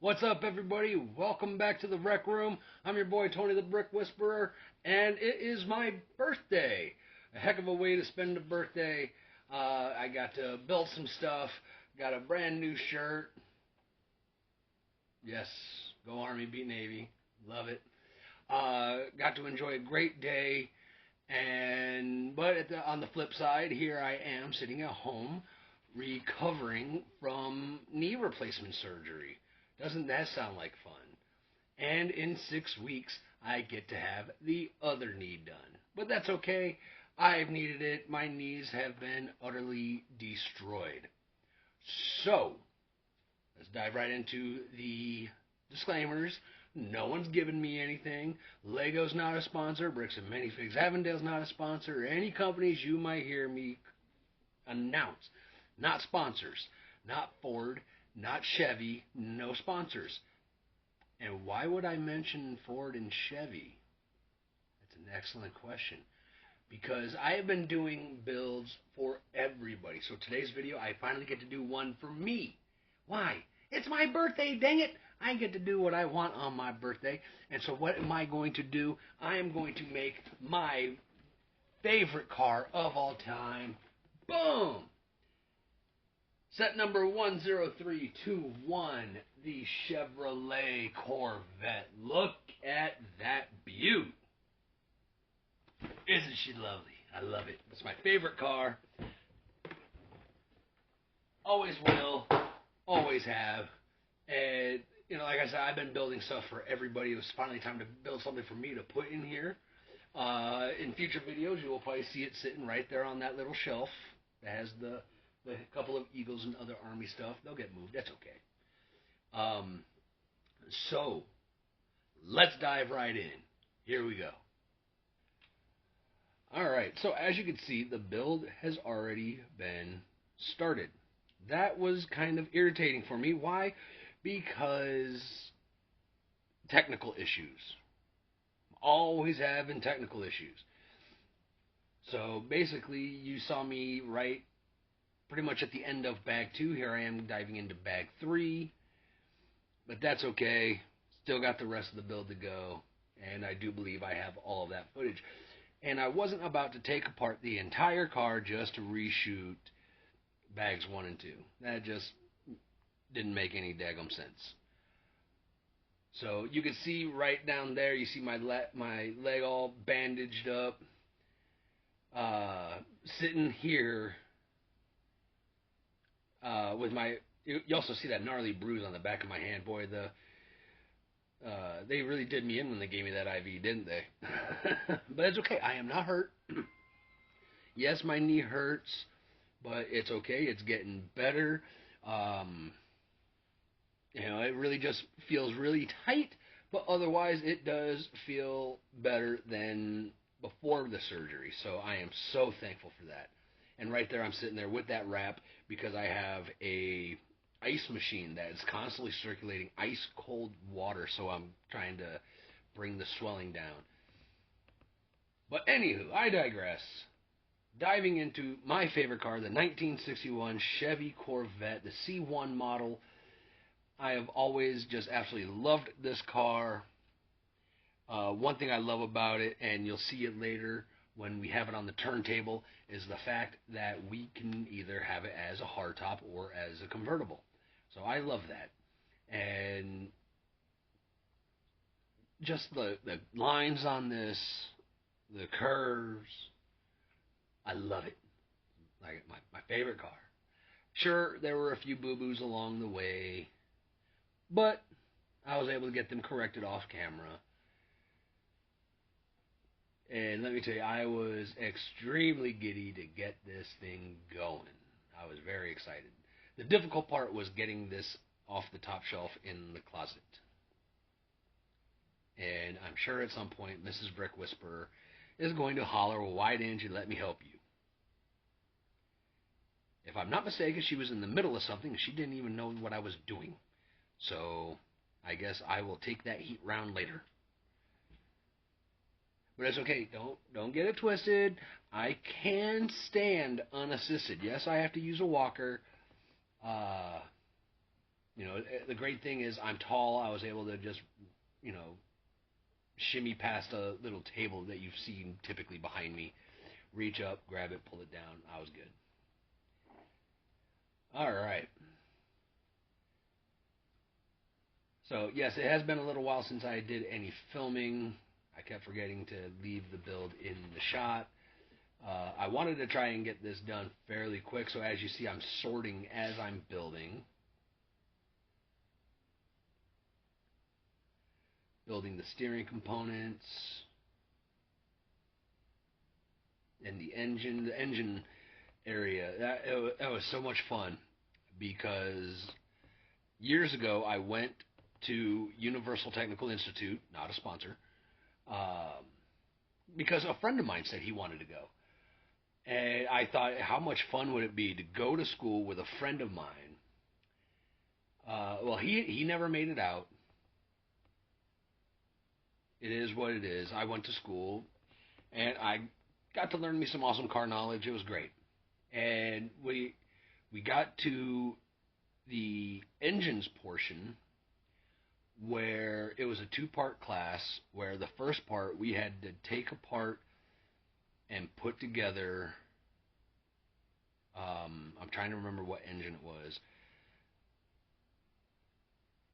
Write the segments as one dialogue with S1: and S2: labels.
S1: What's up, everybody? Welcome back to the Rec Room. I'm your boy Tony the Brick Whisperer, and it is my birthday. A heck of a way to spend a birthday. I got to build some stuff, got a brand new shirt. Yes, go Army, beat Navy. Love it. Got to enjoy a great day, but on the flip side, here I am sitting at home recovering from knee replacement surgery. Doesn't that sound like fun? And in 6 weeks, I get to have the other knee done. But that's okay. I've needed it. My knees have been utterly destroyed. So, let's dive right into the disclaimers. No one's given me anything. Lego's not a sponsor. Bricks and Minifigs Avondale's not a sponsor. Any companies you might hear me announce, not sponsors. Not Ford, not Chevy, no sponsors. And why would I mention Ford and Chevy? That's an excellent question. Because I have been doing builds for everybody. So today's video, I finally get to do one for me. Why? It's my birthday, dang it! I get to do what I want on my birthday. And so what am I going to do? I am going to make my favorite car of all time. Boom! Set number 10321, the Chevrolet Corvette. Look at that beaut. Isn't she lovely? I love it. It's my favorite car. Always will. Always have. And, like I said, I've been building stuff for everybody. It was finally time to build something for me to put in here. In future videos, you will probably see it sitting right there on that little shelf that has the couple of Eagles and other Army stuff. They'll get moved. That's okay. So, let's dive right in. Here we go. Alright, so as you can see, the build has already been started. That was kind of irritating for me. Why? Because technical issues. Always having technical issues. So basically, you saw me right pretty much at the end of bag 2. Here I am diving into bag 3. But that's okay. Still got the rest of the build to go. And I do believe I have all of that footage. And I wasn't about to take apart the entire car just to reshoot bags 1 and 2. That just didn't make any daggum sense. So you can see right down there, you see my leg all bandaged up. Sitting here with my, you also see that gnarly bruise on the back of my hand. Boy, they really did me in when they gave me that IV, didn't they? But it's okay. I am not hurt. Yes, my knee hurts, but it's okay. It's getting better. It really just feels really tight, but otherwise it does feel better than before the surgery. So I am so thankful for that. And right there, I'm sitting there with that wrap because I have a ice machine that is constantly circulating ice cold water, so I'm trying to bring the swelling down. But anywho, I digress. Diving into my favorite car, the 1961 Chevy Corvette, the C1 model. I have always just absolutely loved this car. One thing I love about it, and you'll see it later when we have it on the turntable, is the fact that we can either have it as a hardtop or as a convertible. So I love that. And just the lines on this, the curves, I love it. Like my favorite car. Sure, there were a few boo-boos along the way, but I was able to get them corrected off camera. And let me tell you, I was extremely giddy to get this thing going. I was very excited. The difficult part was getting this off the top shelf in the closet. And I'm sure at some point Mrs. Brick Whisperer is going to holler, well, why didn't you let me help you? If I'm not mistaken, she was in the middle of something and she didn't even know what I was doing. So I guess I will take that heat round later. But it's okay. Don't get it twisted. I can stand unassisted. Yes, I have to use a walker. The great thing is I'm tall. I was able to just, you know, shimmy past a little table that you've seen typically behind me, reach up, grab it, pull it down. I was good. All right. So, yes, it has been a little while since I did any filming. I kept forgetting to leave the build in the shot. I wanted to try and get this done fairly quick, so as you see, I'm sorting as I'm building the steering components and the engine area. That was so much fun because years ago I went to Universal Technical Institute, not a sponsor, um, because a friend of mine said he wanted to go. And I thought, how much fun would it be to go to school with a friend of mine? Well, he never made it out. It is what it is. I went to school, and I got to learn me some awesome car knowledge. It was great. And we got to the engines portion where it was a two-part class where the first part we had to take apart and put together. I'm trying to remember what engine it was.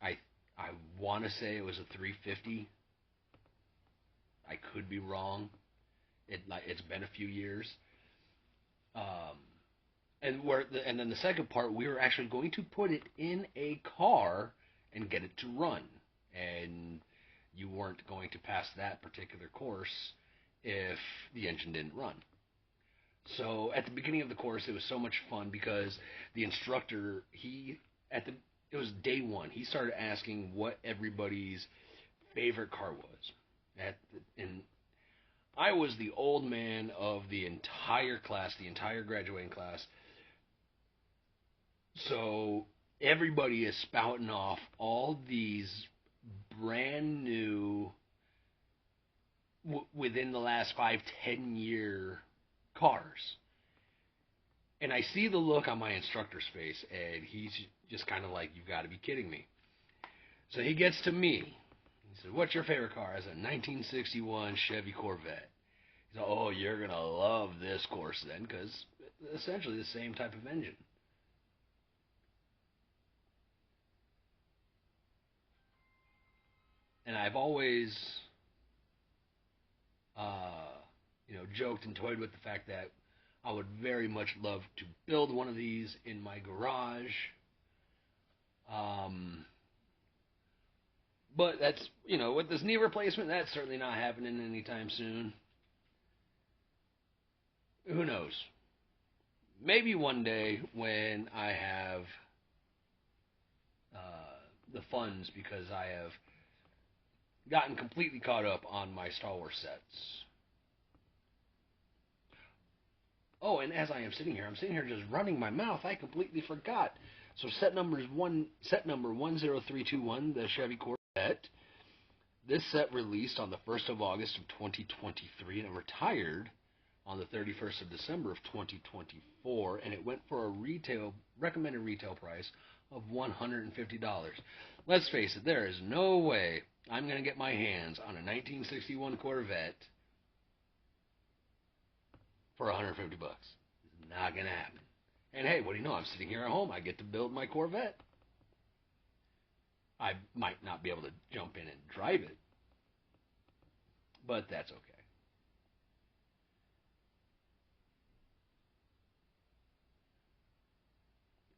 S1: I I want to say it was a 350. I could be wrong. It's been a few years. Um, and then the second part, we were actually going to put it in a car and get it to run. And you weren't going to pass that particular course if the engine didn't run. So at the beginning of the course, it was so much fun because the instructor, it was day one. He started asking what everybody's favorite car was. And I was the old man of the entire class, the entire graduating class. So everybody is spouting off all these brand new, within the last 5-10 year cars. And I see the look on my instructor's face, and he's just kind of like, "You've got to be kidding me." So he gets to me. He said, "What's your favorite car?" I said, "1961 Chevy Corvette." He said, "Oh, you're going to love this course then, because essentially the same type of engine." And I've always, uh, joked and toyed with the fact that I would very much love to build one of these in my garage. Um, but that's, with this knee replacement, that's certainly not happening anytime soon. Who knows? Maybe one day when I have the funds, because I have gotten completely caught up on my Star Wars sets. Oh, and as I am sitting here, I'm sitting here just running my mouth. I completely forgot. So set number 10321, the Chevy Corvette. This set released on the 1st of August of 2023 and it retired on the 31st of December of 2024, and it went for a recommended retail price of $150. Let's face it, there is no way I'm going to get my hands on a 1961 Corvette for 150 bucks. It's not going to happen. And hey, what do you know? I'm sitting here at home. I get to build my Corvette. I might not be able to jump in and drive it, but that's okay.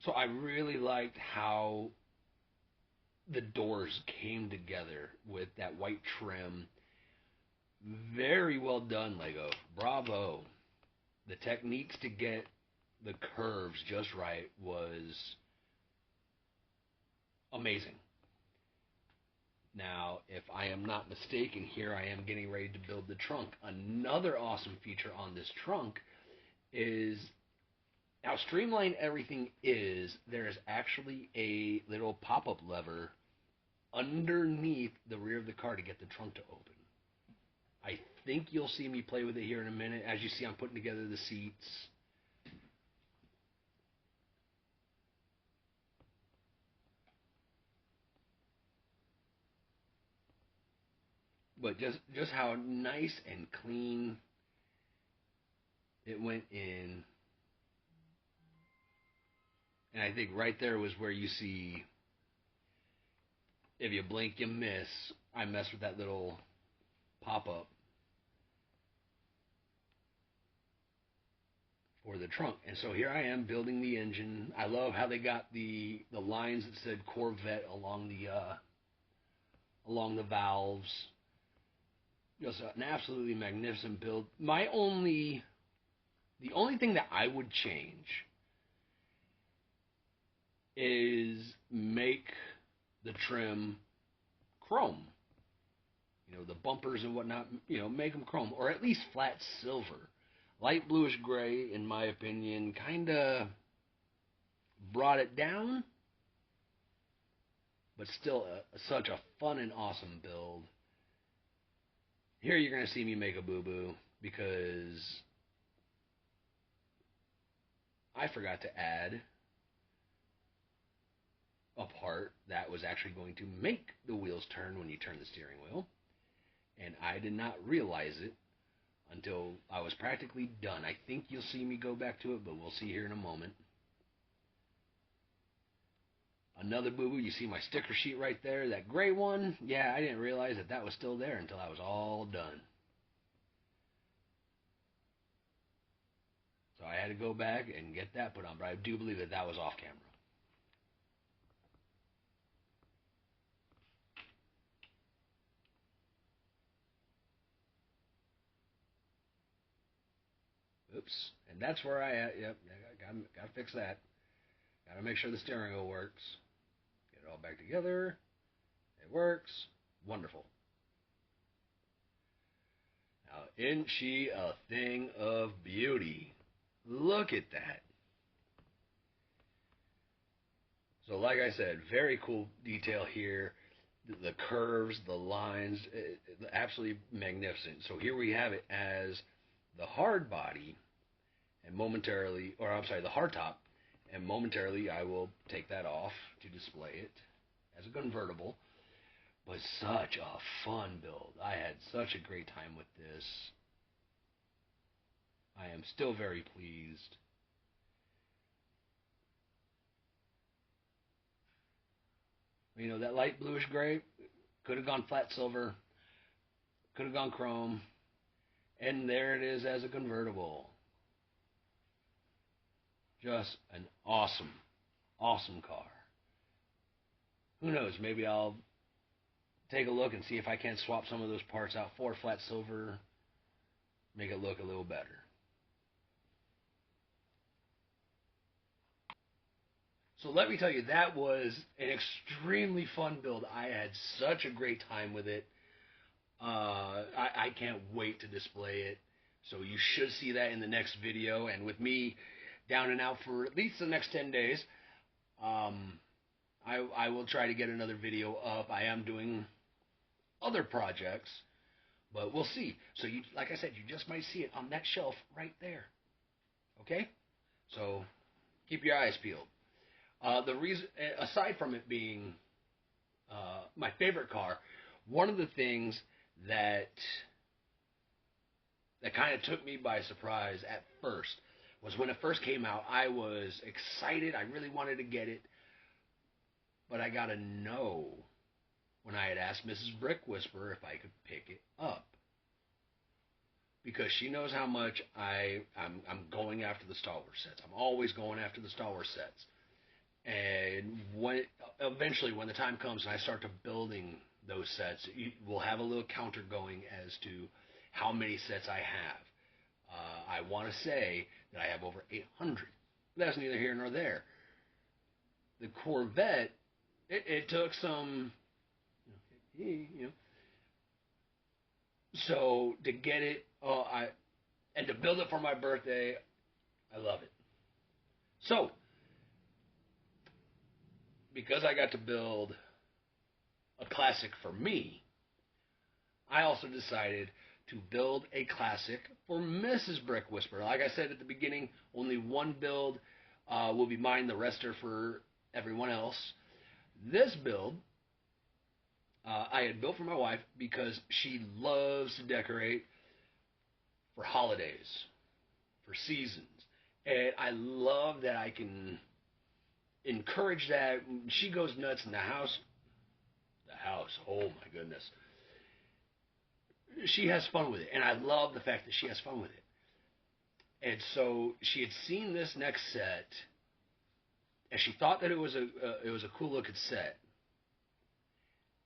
S1: So I really liked how the doors came together with that white trim. Very well done, Lego. Bravo. The techniques to get the curves just right was amazing. Now, if I am not mistaken, here I am getting ready to build the trunk. Another awesome feature on this trunk is how streamlined everything is. There is actually a little pop-up lever underneath the rear of the car to get the trunk to open. I think you'll see me play with it here in a minute. As you see, I'm putting together the seats. but just how nice and clean it went in. And I think right there was where you see, if you blink, you miss. I messed with that little pop up for the trunk. And so here I am building the engine. I love how they got the lines that said Corvette along the valves. Just an absolutely magnificent build. The only thing that I would change is make the trim chrome. You know, the bumpers and whatnot, you know, make them chrome, or at least flat silver. Light bluish gray, in my opinion, kind of brought it down, but still such a fun and awesome build. Here you're going to see me make a boo-boo because I forgot to add a part that was actually going to make the wheels turn when you turn the steering wheel. And I did not realize it until I was practically done. I think you'll see me go back to it, but we'll see here in a moment. Another boo-boo, you see my sticker sheet right there, that gray one. Yeah, I didn't realize that was still there until I was all done. So I had to go back and get that put on, but I do believe that was off camera. Oops. And that's where yep, got to fix that. Got to make sure the steering wheel works. Get it all back together. It works. Wonderful. Now, isn't she a thing of beauty? Look at that. So like I said, very cool detail here. The curves, the lines, absolutely magnificent. So here we have it as the hard body, and momentarily, or I'm sorry, the hard top, and momentarily I will take that off to display it as a convertible. But such a fun build. I had such a great time with this. I am still very pleased. You know, that light bluish gray could have gone flat silver, could have gone chrome, and there it is as a convertible. Just an awesome, awesome car. Who knows, maybe I'll take a look and see if I can't swap some of those parts out for flat silver, make it look a little better. So let me tell you, that was an extremely fun build. I had such a great time with it. I can't wait to display it. So you should see that in the next video. And with me down and out for at least the next 10 days, I will try to get another video up. I am doing other projects, but we'll see. So you, like I said, you just might see it on that shelf right there. Okay? So keep your eyes peeled. The reason, aside from it being my favorite car, one of the things that kind of took me by surprise at first was when it first came out. I was excited. I really wanted to get it, but I got a no when I had asked Mrs. Brick Whisperer if I could pick it up, because she knows how much I'm going after the Star Wars sets. I'm always going after the Star Wars sets. And eventually, when the time comes and I start to building those sets, we'll have a little counter going as to how many sets I have. I want to say that I have over 800. That's neither here nor there. The Corvette, it took some, so to get it, and to build it for my birthday, I love it. So, because I got to build a classic for me, I also decided to build a classic for Mrs. Brick Whisperer. Like I said at the beginning, only one build will be mine. The rest are for everyone else. This build I had built for my wife because she loves to decorate for holidays, for seasons. And I love that I can encourage that. She goes nuts in the house. The house, oh my goodness. She has fun with it. And I love the fact that she has fun with it. And so she had seen this next set, and she thought that it was a cool looking set.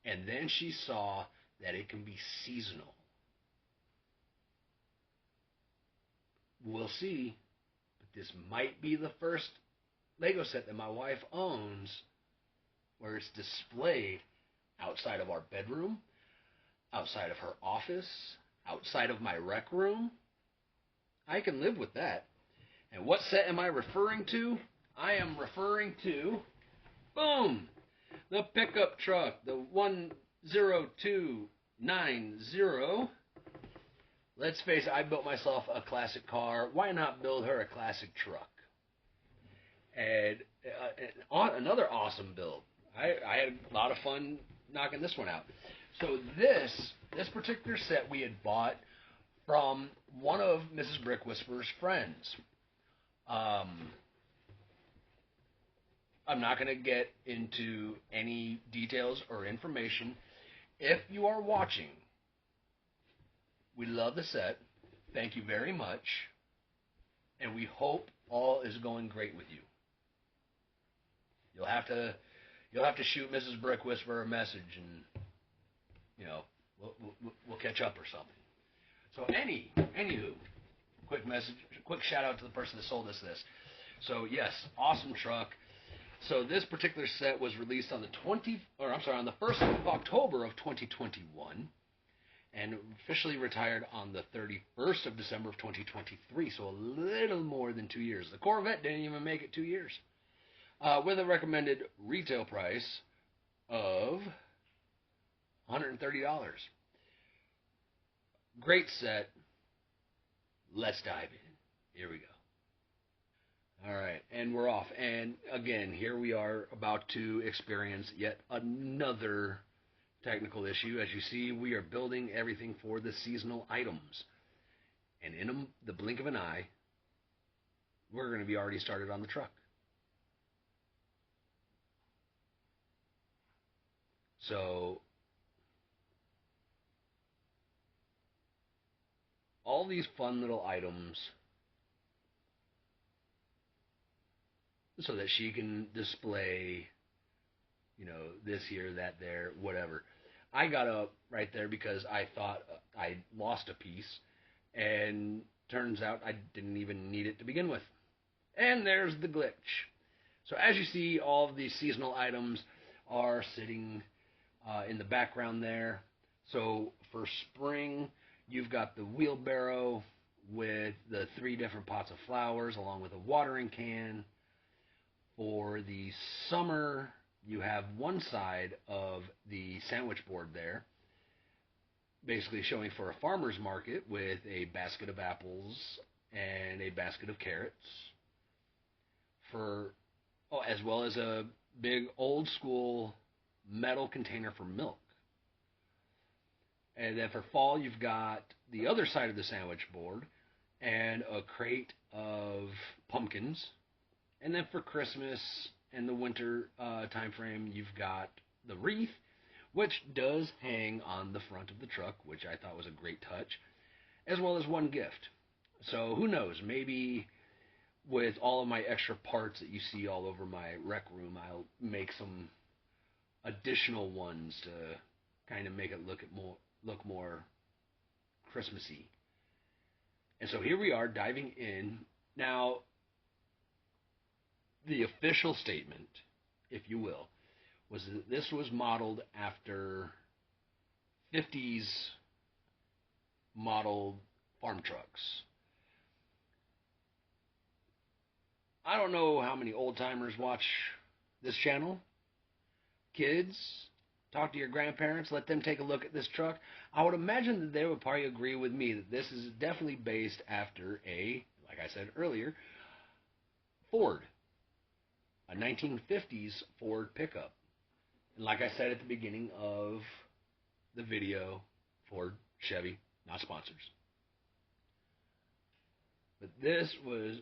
S1: And then she saw that it can be seasonal. We'll see, but this might be the first Lego set that my wife owns where it's displayed outside of our bedroom, outside of her office, outside of my rec room. I can live with that. And what set am I referring to? I am referring to, boom, the pickup truck, the 10290. Let's face it, I built myself a classic car. Why not build her a classic truck? And another awesome build. I had a lot of fun knocking this one out. So this particular set we had bought from one of Mrs. Brick Whisperer's friends. I'm not going to get into any details or information. If you are watching, we love the set. Thank you very much. And we hope all is going great with you. You'll have to shoot Mrs. Brick Whisperer a message, and we'll catch up or something. So anywho, quick shout out to the person that sold us this. So yes, awesome truck. So this particular set was released on the 1st of October of 2021, and officially retired on the 31st of December of 2023. So a little more than 2 years. The Corvette didn't even make it 2 years. With a recommended retail price of $130. Great set. Let's dive in. Here we go. All right, and we're off. And again, here we are about to experience yet another technical issue. As you see, we are building everything for the seasonal items. And in the blink of an eye, we're going to be already started on the truck. So all these fun little items so that she can display, this here, that there, whatever. I got up right there because I thought I lost a piece, and turns out I didn't even need it to begin with. And there's the glitch. So as you see, all of these seasonal items are sitting in the background there. So for spring, you've got the wheelbarrow with the 3 different pots of flowers along with a watering can. For the summer, you have one side of the sandwich board there, basically showing for a farmer's market with a basket of apples and a basket of carrots, as well as a big old school metal container for milk. And then for fall, you've got the other side of the sandwich board and a crate of pumpkins. And then for Christmas and the winter time frame, you've got the wreath, which does hang on the front of the truck, which I thought was a great touch, as well as one gift. So who knows, maybe with all of my extra parts that you see all over my rec room, I'll make some additional ones to kind of make it look more Christmassy. And so here we are diving in. Now, the official statement, if you will, was that this was modeled after 50s model farm trucks. I don't know how many old timers watch this channel. Kids, talk to your grandparents, let them take a look at this truck. I would imagine that they would probably agree with me that this is definitely based after like I said earlier, Ford. A 1950s Ford pickup. And like I said at the beginning of the video. Ford, Chevy, not sponsors. But this was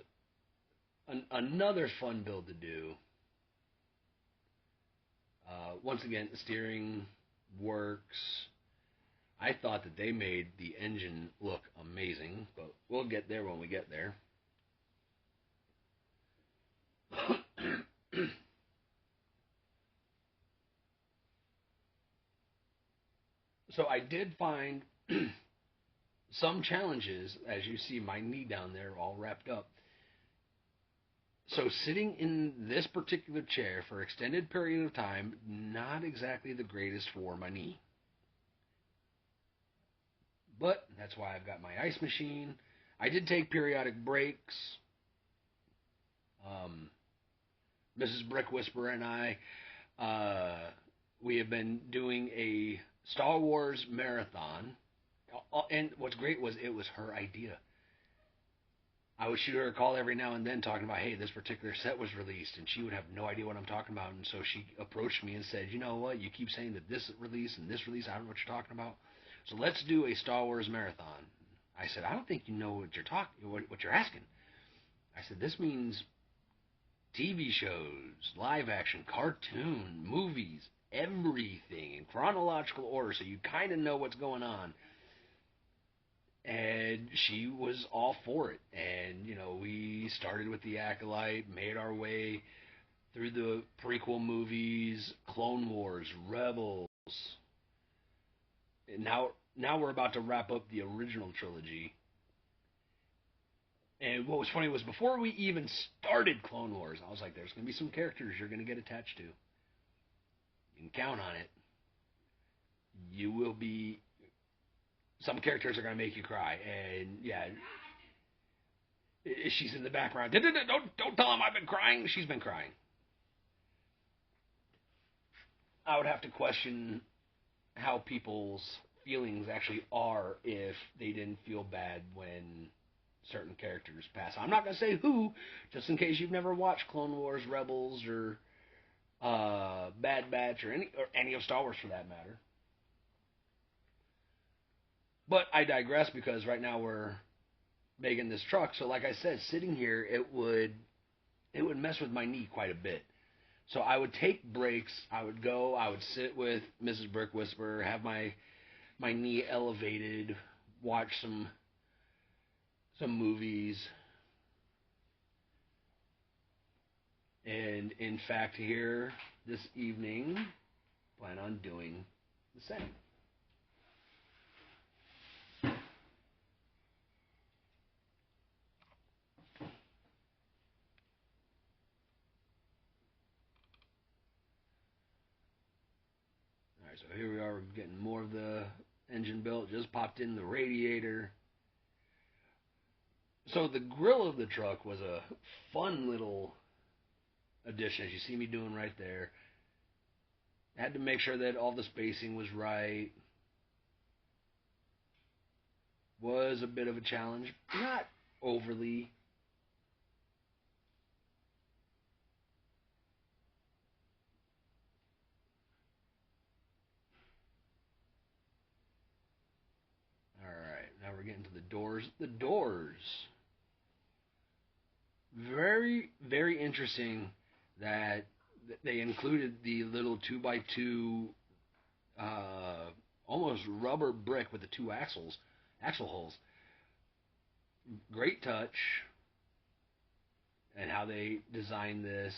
S1: another fun build to do. Once again, the steering works. I thought that they made the engine look amazing, but we'll get there when we get there. So I did find some challenges, as you see my knee down there all wrapped up. So sitting in this particular chair for an extended period of time, not exactly the greatest for my knee. But that's why I've got my ice machine. I did take periodic breaks. Mrs. Brick Whisperer and I, we have been doing a Star Wars marathon. And what's great was it was her idea. I would shoot her a call every now and then talking about, hey, this particular set was released, and she would have no idea what I'm talking about. And so she approached me and said, you know what, you keep saying that this release and this release, I don't know what you're talking about. So let's do a Star Wars marathon. I said, I don't think you know what you're asking. I said, this means TV shows, live action, cartoon, movies, everything in chronological order, so you kind of know what's going on. And she was all for it. And, we started with The Acolyte, made our way through the prequel movies, Clone Wars, Rebels. And now we're about to wrap up the original trilogy. And what was funny was before we even started Clone Wars, I was like, there's going to be some characters you're going to get attached to. You can count on it. You will be... Some characters are going to make you cry. And, yeah, she's in the background. Don't tell him I've been crying. She's been crying. I would have to question how people's feelings actually are if they didn't feel bad when certain characters pass. I'm not going to say who, just in case you've never watched Clone Wars, Rebels, or Bad Batch, or any of Star Wars for that matter. But I digress because right now we're making this truck. So like I said, sitting here, it would mess with my knee quite a bit. So I would take breaks. I would sit with Mrs. Brick Whisperer, have my knee elevated, watch some movies. And in fact, here this evening, plan on doing the same. Alright, so here we are, we're getting more of the engine built. Just popped in the radiator. So the grill of the truck was a fun little addition, as you see me doing right there. I had to make sure that all the spacing was right. Was a bit of a challenge, not overly. Alright, now we're getting to the doors. The doors. Very, very interesting that they included the little 2x2 almost rubber brick with the two axle holes. Great touch, and how they designed this.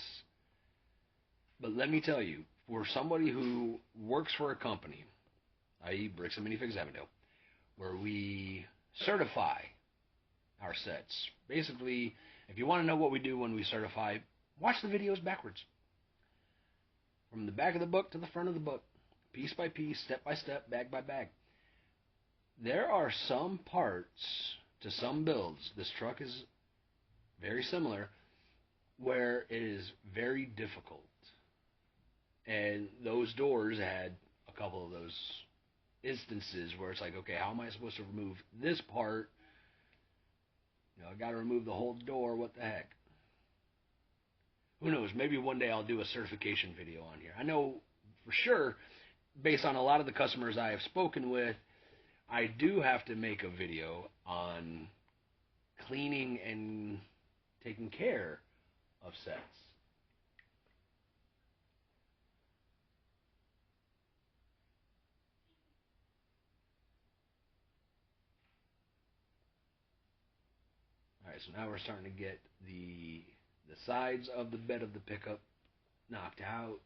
S1: But let me tell you, for somebody who works for a company, i.e. Bricks and Minifigs Avondale, where we certify our sets. Basically, if you want to know what we do when we certify, watch the videos backwards. From the back of the book to the front of the book. Piece by piece, step by step, bag by bag. There are some parts to some builds, this truck is very similar, where it is very difficult. And those doors had a couple of those instances where it's like, okay, how am I supposed to remove this part? I got to remove the whole door. What the heck? Who knows? Maybe one day I'll do a certification video on here. I know for sure based on a lot of the customers I have spoken with, I do have to make a video on cleaning and taking care of sets. All right, so now we're starting to get the sides of the bed of the pickup knocked out.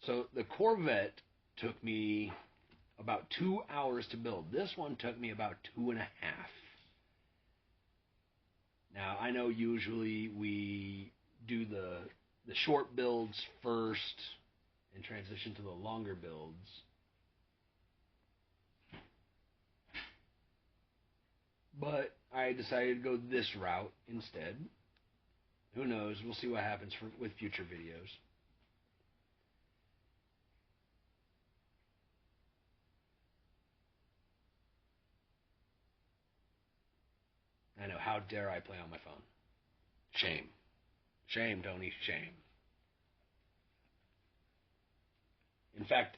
S1: So the Corvette took me about 2 hours to build. This one took me about 2.5. Now I know usually we do the short builds first and transition to the longer builds. But I decided to go this route instead. Who knows? We'll see what happens with future videos. I know. How dare I play on my phone? Shame. Shame, Tony. Shame. In fact,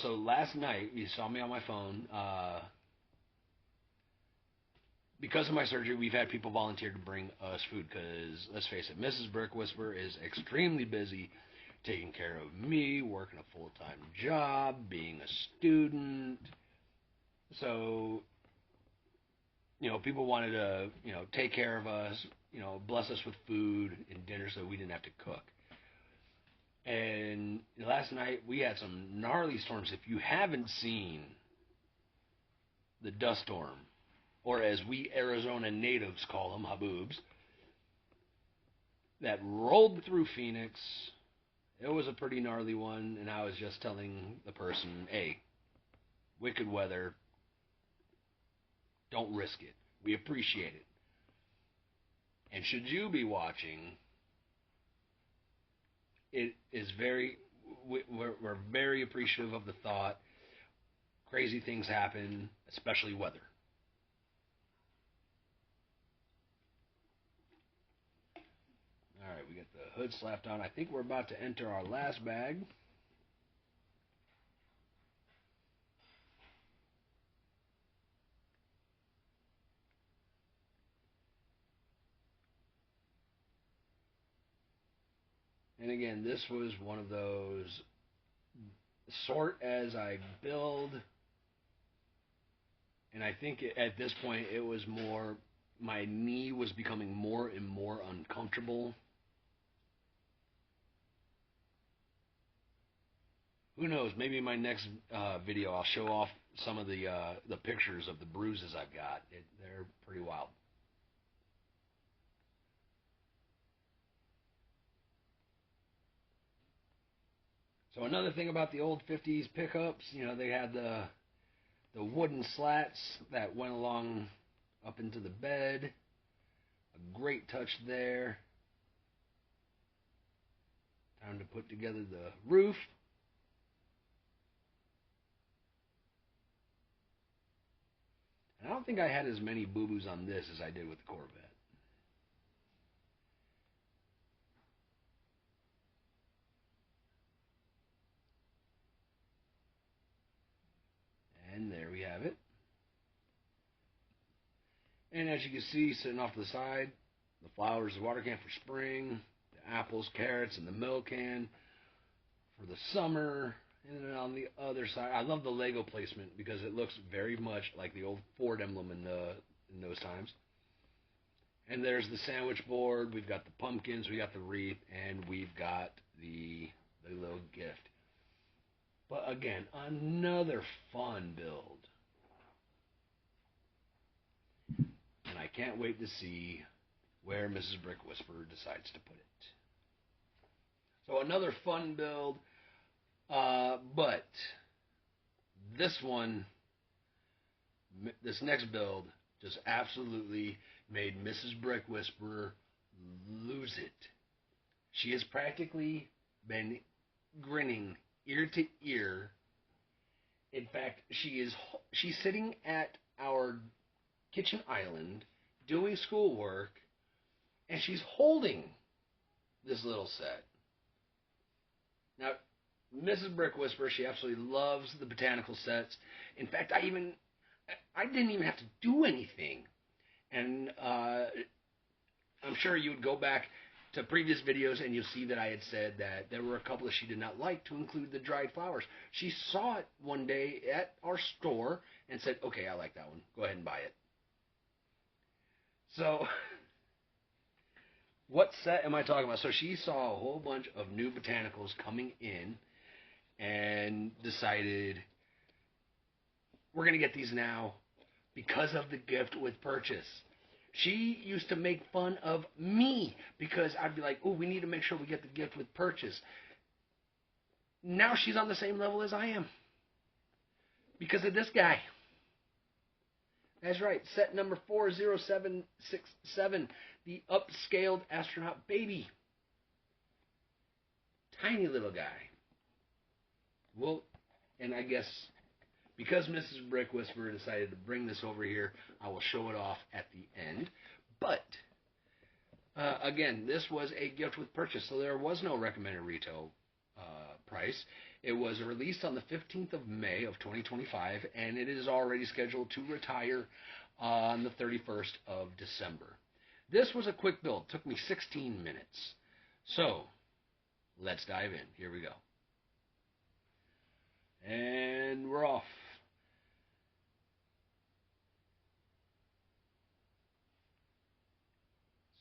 S1: so last night you saw me on my phone. Because of my surgery, we've had people volunteer to bring us food because, let's face it, Mrs. Brick Whisperer is extremely busy taking care of me, working a full-time job, being a student. So, people wanted to, take care of us, bless us with food and dinner so we didn't have to cook. And last night we had some gnarly storms. If you haven't seen the dust storm, or as we Arizona natives call them, haboobs, that rolled through Phoenix. It was a pretty gnarly one, and I was just telling the person, hey, wicked weather, don't risk it. We appreciate it. And should you be watching, it is we're very appreciative of the thought. Crazy things happen, especially weather. All right, we got the hood slapped on. I think we're about to enter our last bag. And again, this was one of those sort as I build. And I think at this point it was more, my knee was becoming more and more uncomfortable. Who knows? Maybe in my next video I'll show off some of the pictures of the bruises I've got. They're pretty wild. So another thing about the old 50s pickups, they had the wooden slats that went along up into the bed. A great touch there. Time to put together the roof. And I don't think I had as many boo-boos on this as I did with the Corvette. And there we have it. And as you can see, sitting off to the side, the flowers, the water can for spring, the apples, carrots, and the milk can for the summer. And then on the other side, I love the Lego placement because it looks very much like the old Ford emblem in those times. And there's the sandwich board. We've got the pumpkins, we got the wreath, and we've got the little gift. But again, another fun build. And I can't wait to see where Mrs. Brick Whisperer decides to put it. So another fun build. But this next build just absolutely made Mrs. Brick Whisperer lose it. She has practically been grinning ear to ear. In fact, she's sitting at our kitchen island doing schoolwork, and she's holding this little set. Now, Mrs. Brick Whisperer, she absolutely loves the botanical sets. In fact, I didn't even have to do anything. And I'm sure you would go back to previous videos and you'll see that I had said that there were a couple that she did not like to include the dried flowers. She saw it one day at our store and said, okay, I like that one. Go ahead and buy it. So, what set am I talking about? So she saw a whole bunch of new botanicals coming in and decided we're going to get these now because of the gift with purchase. She used to make fun of me because I'd be like, oh, we need to make sure we get the gift with purchase. Now she's on the same level as I am because of this guy. That's right, set number 40767, the upscaled astronaut baby. Tiny little guy. Well, and I guess because Mrs. Brick Whisperer decided to bring this over here, I will show it off at the end. But, again, this was a gift with purchase, so there was no recommended retail price. It was released on the 15th of May of 2025, and it is already scheduled to retire on the 31st of December. This was a quick build. It took me 16 minutes. So, let's dive in. Here we go. And we're off.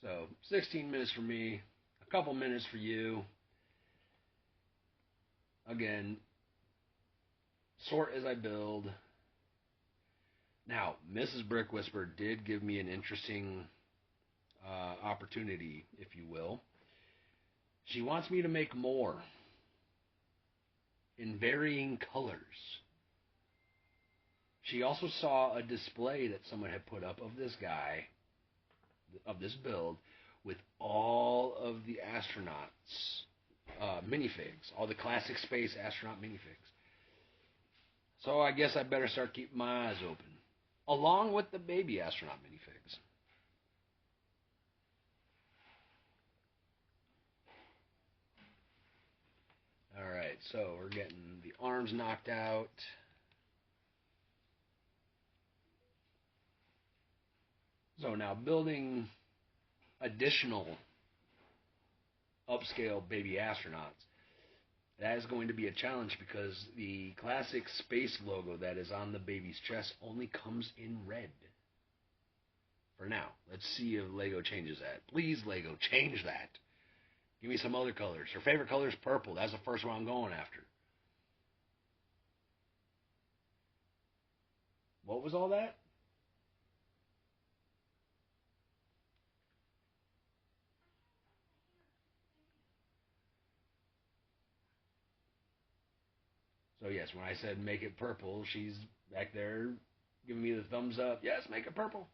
S1: So, 16 minutes for me, a couple minutes for you. Again, sort as I build. Now, Mrs. Brick Whisperer did give me an interesting opportunity, if you will. She wants me to make more in varying colors. She also saw a display that someone had put up of this guy, of this build, with all of the astronauts minifigs, all the classic space astronaut minifigs. So I guess I better start keeping my eyes open, along with the baby astronaut minifigs. Alright, so we're getting the arms knocked out. So now building additional upscale baby astronauts, that is going to be a challenge because the classic space logo that is on the baby's chest only comes in red. For now. Let's see if Lego changes that. Please, Lego, change that. Give me some other colors. Her favorite color is purple. That's the first one I'm going after. What was all that? So yes, when I said make it purple, she's back there giving me the thumbs up. Yes, make it purple.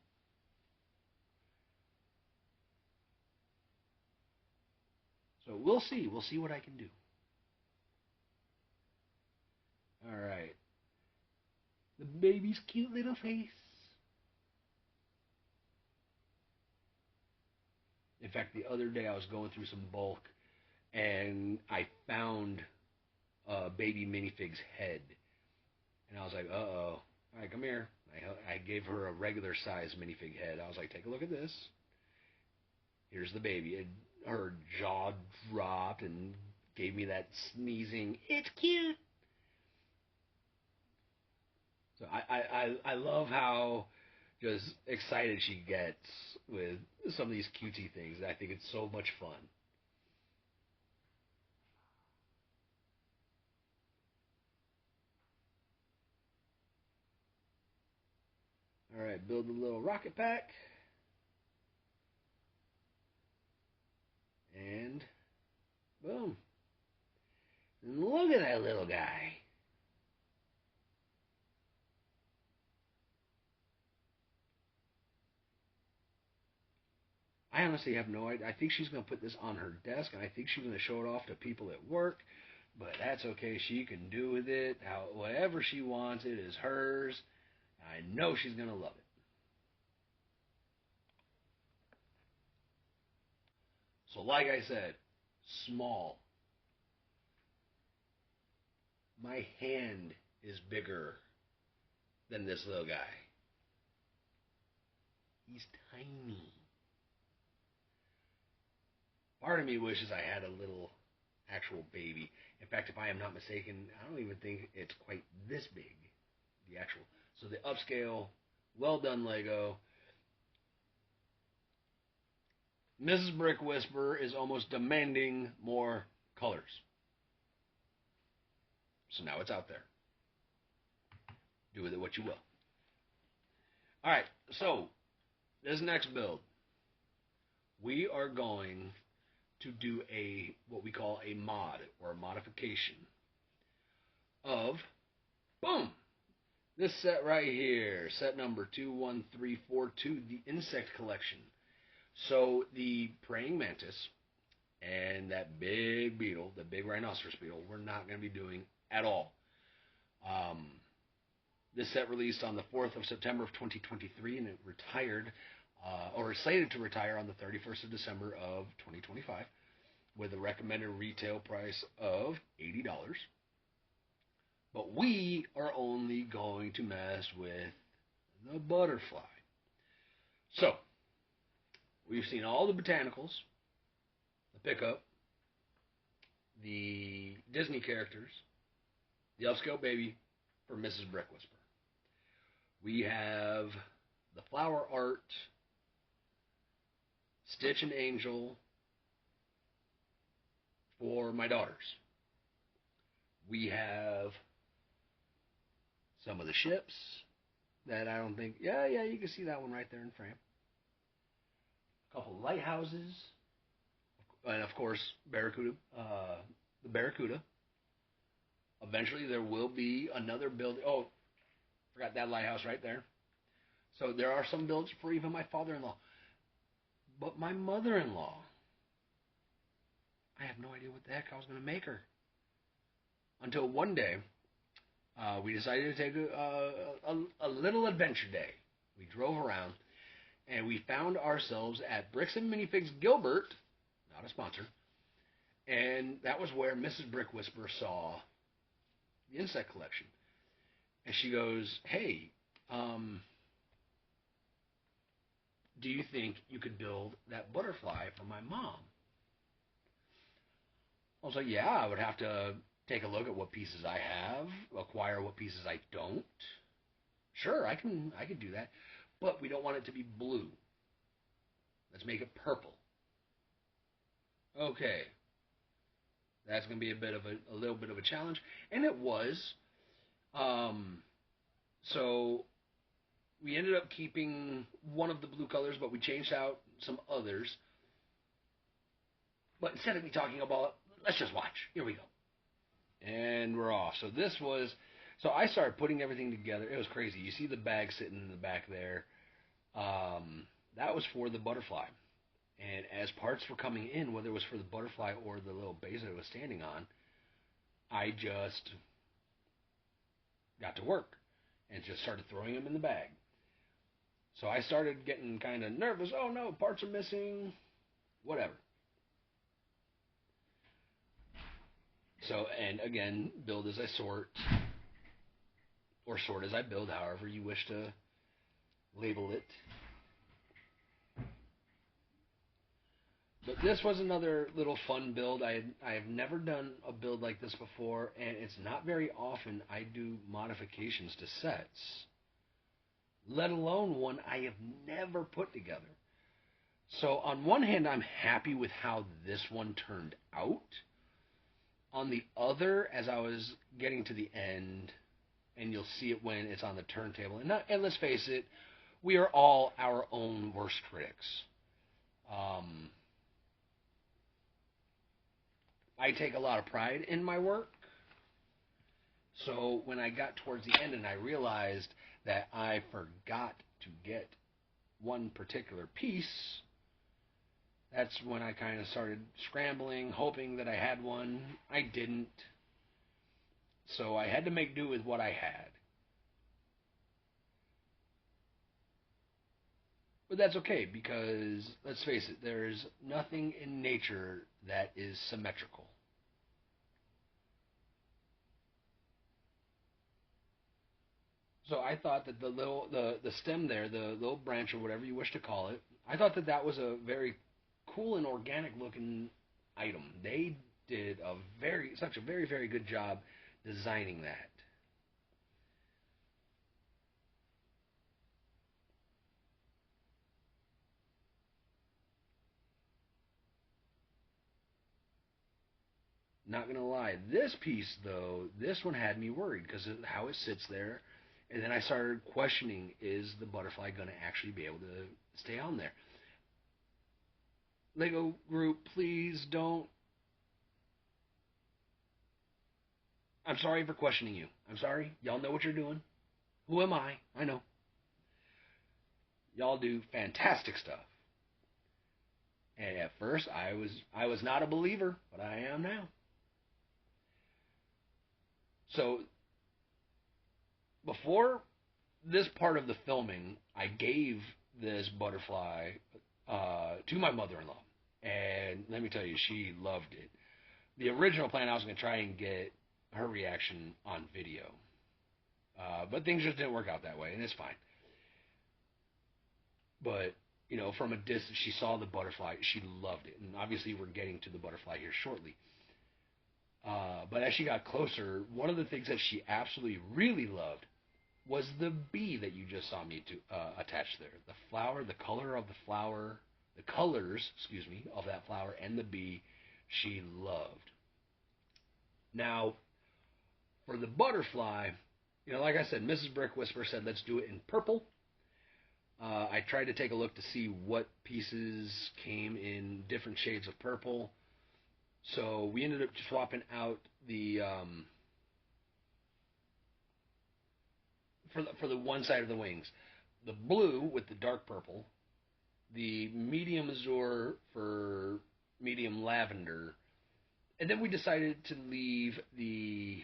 S1: So we'll see. We'll see what I can do. All right. The baby's cute little face. In fact, the other day I was going through some bulk and I found a baby minifig's head. And I was like, uh-oh. All right, come here. I gave her a regular size minifig head. I was like, take a look at this. Here's the baby. Her jaw dropped and gave me that sneezing, it's cute. So I love how just excited she gets with some of these cutesy things. I think it's so much fun. All right, build a little rocket pack. And boom. And look at that little guy. I honestly have no idea. I think she's going to put this on her desk, and I think she's going to show it off to people at work. But that's okay. She can do with it whatever she wants. It is hers. I know she's going to love it. So like I said, small. My hand is bigger than this little guy. He's tiny. Part of me wishes I had a little actual baby. In fact, if I am not mistaken, I don't even think it's quite this big. The actual. So the upscale, well done Lego. Mrs. Brick Whisperer is almost demanding more colors. So now it's out there. Do with it what you will. Alright, so this next build, we are going to do what we call a mod or a modification of, boom, this set right here, set number 21342, the Insect Collection. So the praying mantis and that big beetle, the big rhinoceros beetle, we're not going to be doing at all. This set released on the 4th of September of 2023, and it retired, or is slated to retire on the 31st of December of 2025, with a recommended retail price of $80. But we are only going to mess with the butterfly. So, we've seen all the botanicals, the pickup, the Disney characters, the upscale baby for Mrs. Brick Whisperer. We have the flower art, Stitch and Angel for my daughters. We have some of the ships that I don't think, yeah, you can see that one right there in frame. A couple of lighthouses, and of course, Barracuda, the Barracuda. Eventually, there will be another build. Oh, forgot that lighthouse right there. So there are some builds for even my father-in-law. But my mother-in-law, I have no idea what the heck I was going to make her. Until one day, we decided to take a little adventure day. We drove around, and we found ourselves at Bricks and Minifigs Gilbert, not a sponsor, and that was where Mrs. Brick Whisperer saw the Insect Collection. And she goes, hey, do you think you could build that butterfly for my mom? I was like, yeah, I would have to take a look at what pieces I have, acquire what pieces I don't. Sure, I can do that. But we don't want it to be blue. Let's make it purple. Okay. That's going to be a little bit of a challenge. And it was. So we ended up keeping one of the blue colors, but we changed out some others. But instead of me talking about, let's just watch. Here we go. And we're off. So I started putting everything together. It was crazy. You see the bag sitting in the back there. That was for the butterfly. And as parts were coming in, whether it was for the butterfly or the little base that it was standing on, I just got to work and just started throwing them in the bag. So I started getting kind of nervous. Oh no, parts are missing. Whatever. So, and again, build as I sort, or sort as I build, however you wish to label it. But this was another little fun build. I have never done a build like this before, and it's not very often I do modifications to sets, let alone one I have never put together. So on one hand, I'm happy with how this one turned out. On the other, as I was getting to the end, and you'll see it when it's on the turntable, and let's face it, we are all our own worst critics. I take a lot of pride in my work. So when I got towards the end and I realized that I forgot to get one particular piece, that's when I kind of started scrambling, hoping that I had one. I didn't. So I had to make do with what I had. But that's okay because let's face it, there's nothing in nature that is symmetrical. So I thought that the stem there, the little branch or whatever you wish to call it, I thought that that was a very cool and organic looking item. They did a very good job designing that. Not gonna lie, this piece though, this one had me worried because of how it sits there, and then I started questioning: is the butterfly gonna actually be able to stay on there? Lego group, please don't. I'm sorry for questioning you. I'm sorry. Y'all know what you're doing. Who am I? I know. Y'all do fantastic stuff. And at first, I was not a believer, but I am now. So before this part of the filming, I gave this butterfly to my mother-in-law, and let me tell you, she loved it. The original plan, I was going to try and get her reaction on video, but things just didn't work out that way, and it's fine. But from a distance, she saw the butterfly, she loved it, and obviously we're getting to the butterfly here shortly. But as she got closer, one of the things that she absolutely really loved was the bee that you just saw me to attach there. The flower, the color of the flower, the colors, excuse me, of that flower and the bee, she loved. Now, for the butterfly, like I said, Mrs. Brick Whisper said, let's do it in purple. I tried to take a look to see what pieces came in different shades of purple. So we ended up swapping out the for the one side of the wings, the blue with the dark purple, the medium azure for medium lavender, and then we decided to leave the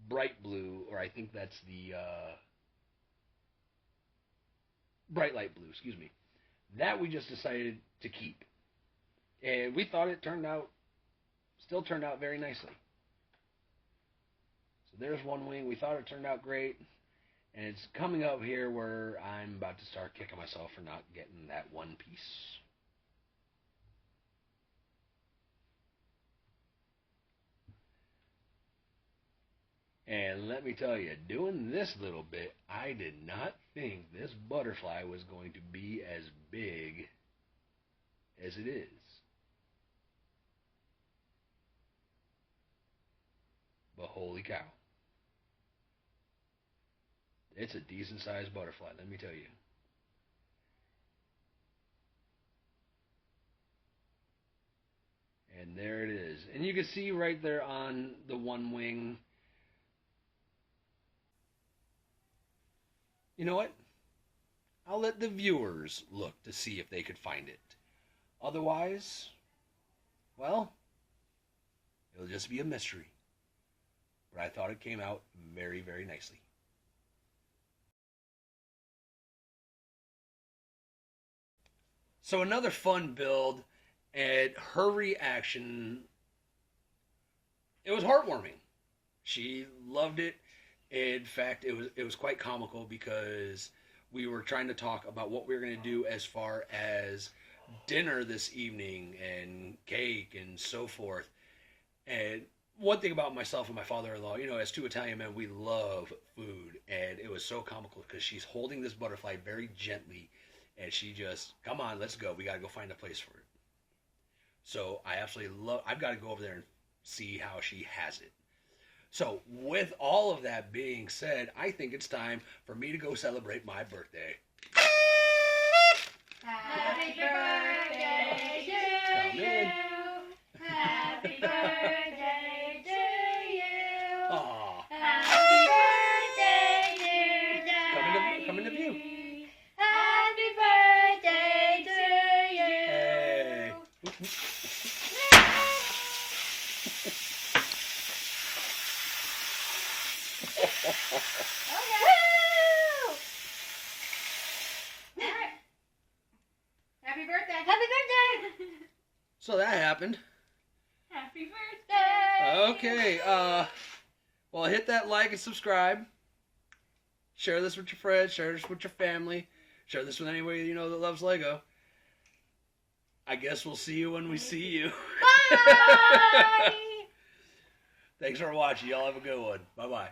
S1: bright blue, or I think that's the bright light blue, excuse me. That we just decided to keep. And we thought it still turned out very nicely. So there's one wing. We thought it turned out great. And it's coming up here where I'm about to start kicking myself for not getting that one piece. And let me tell you, doing this little bit, I did not think this butterfly was going to be as big as it is. But holy cow. It's a decent sized butterfly, let me tell you. And there it is. And you can see right there on the one wing. You know what? I'll let the viewers look to see if they could find it. Otherwise, well, it'll just be a mystery. But I thought it came out very, very nicely. So another fun build, and her reaction, it was heartwarming. She loved it. In fact, it was quite comical because we were trying to talk about what we were going to do as far as dinner this evening and cake and so forth. And one thing about myself and my father-in-law, as two Italian men, we love food, and it was so comical because she's holding this butterfly very gently, and she just, come on, let's go. We got to go find a place for it. So I absolutely love. I've got to go over there and see how she has it. So with all of that being said, I think it's time for me to go celebrate my birthday.
S2: Happy birthday to you. Happy birthday to you.
S1: Aw.
S2: Happy birthday, dear Daddy.
S1: Come into view.
S2: Happy birthday to you.
S1: Hey.
S2: Okay. Woo! Happy birthday. Happy birthday.
S1: So that happened.
S2: Happy birthday.
S1: Okay. Well, hit that like and subscribe. Share this with your friends. Share this with your family. Share this with anybody you know that loves Lego. I guess we'll see you when we see you.
S2: Bye.
S1: Thanks for watching. Y'all have a good one. Bye-bye.